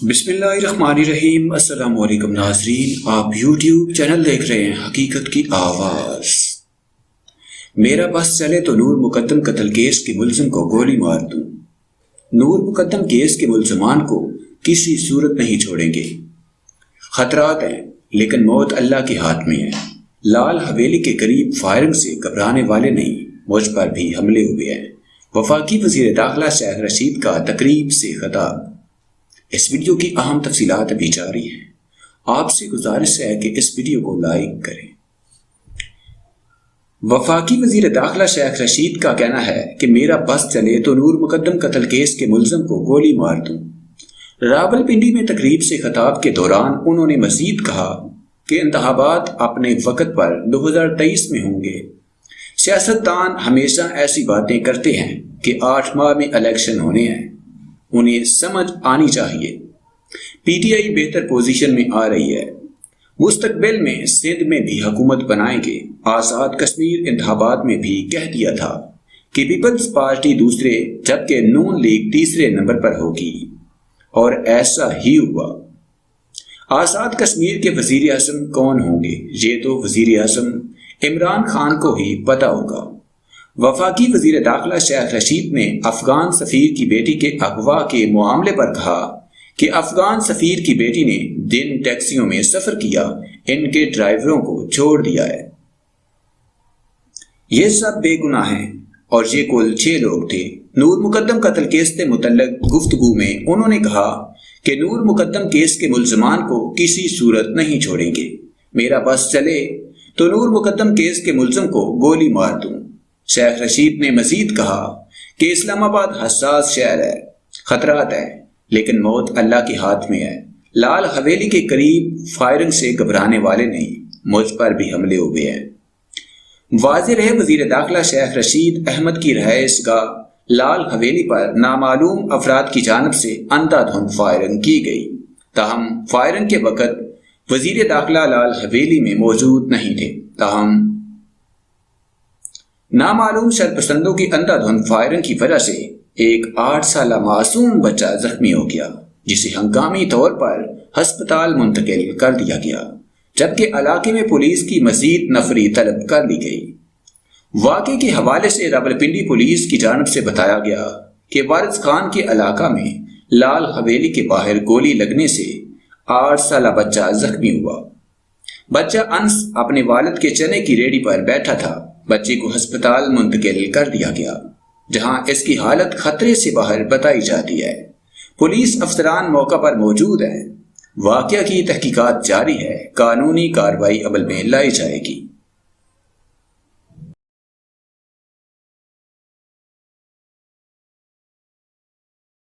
بسم اللہ الرحمن الرحیم۔ السلام علیکم ناظرین، آپ یوٹیوب چینل دیکھ رہے ہیں حقیقت کی آواز۔ میرا بس چلے تو نور مقدم قتل کیس کے ملزم کو گولی مار دوں۔ نور مقدم کیس کے ملزمان کو کسی صورت نہیں چھوڑیں گے۔ خطرات ہیں لیکن موت اللہ کے ہاتھ میں ہے۔ لال حویلی کے قریب فائرنگ سے گھبرانے والے نہیں، مجھ پر بھی حملے ہوئے ہیں۔ وفاقی وزیر داخلہ شیخ رشید کا تقریب سے خطاب۔ اس ویڈیو کی اہم تفصیلات ابھی جاری ہیں، آپ سے گزارش ہے کہ اس ویڈیو کو لائک کریں۔ وفاقی وزیر داخلہ شیخ رشید کا کہنا ہے کہ میرا بس چلے تو نور مقدم قتل کیس کے ملزم کو گولی مار دوں۔ راولپنڈی میں تقریب سے خطاب کے دوران انہوں نے مزید کہا کہ انتخابات اپنے وقت پر 2023 میں ہوں گے۔ سیاستدان ہمیشہ ایسی باتیں کرتے ہیں کہ 8 ماہ میں الیکشن ہونے ہیں، انہیں سمجھ آنی چاہیے۔ پی ٹی آئی بہتر پوزیشن میں آ رہی ہے، مستقبل میں سندھ میں بھی حکومت بنائیں گے۔ آزاد کشمیر انتخابات میں بھی کہہ دیا تھا کہ پیپلز پارٹی دوسرے جبکہ نون لیگ تیسرے نمبر پر ہوگی، اور ایسا ہی ہوا۔ آزاد کشمیر کے وزیر اعظم کون ہوں گے یہ تو وزیر اعظم عمران خان کو ہی پتہ ہوگا۔ وفاقی وزیر داخلہ شیخ رشید نے افغان سفیر کی بیٹی کے اغوا کے معاملے پر کہا کہ افغان سفیر کی بیٹی نے دن ٹیکسیوں میں سفر کیا، ان کے ڈرائیوروں کو چھوڑ دیا ہے۔ یہ سب بے گناہ ہیں اور یہ کل 6 لوگ تھے۔ نور مقدم قتل کیس سے متعلق گفتگو میں انہوں نے کہا کہ نور مقدم کیس کے ملزمان کو کسی صورت نہیں چھوڑیں گے۔ میرا بس چلے تو نور مقدم کیس کے ملزم کو گولی مار دوں۔ شیخ رشید نے مزید کہا کہ اسلام آباد حساس شہر ہے، خطرات ہیں لیکن موت اللہ کے ہاتھ میں ہے۔ لال حویلی کے قریب فائرنگ سے گھبرانے والے نہیں، مجھ پر بھی حملے ہوئے ہیں۔ واضح رہے وزیر داخلہ شیخ رشید احمد کی رہائش گاہ لال حویلی پر نامعلوم افراد کی جانب سے اندھا دھند فائرنگ کی گئی، تاہم فائرنگ کے وقت وزیر داخلہ لال حویلی میں موجود نہیں تھے۔ تاہم نامعلوم شرپسندوں کی اندھا دھند فائرنگ کی وجہ سے ایک 8 سالہ معصوم بچہ زخمی ہو گیا، جسے ہنگامی طور پر ہسپتال منتقل کر دیا گیا، جبکہ علاقے میں پولیس کی مزید نفری طلب کر لی گئی۔ واقعے کے حوالے سے راولپنڈی پولیس کی جانب سے بتایا گیا کہ وارث خان کے علاقہ میں لال حویلی کے باہر گولی لگنے سے 8 سالہ بچہ زخمی ہوا۔ بچہ انس اپنے والد کے چنے کی ریڑھی پر بیٹھا تھا۔ بچے کو ہسپتال منتقل کر دیا گیا، جہاں اس کی حالت خطرے سے باہر بتائی جاتی ہے۔ پولیس افسران موقع پر موجود ہیں، واقعہ کی تحقیقات جاری ہے، قانونی کارروائی عمل میں لائی جائے گی۔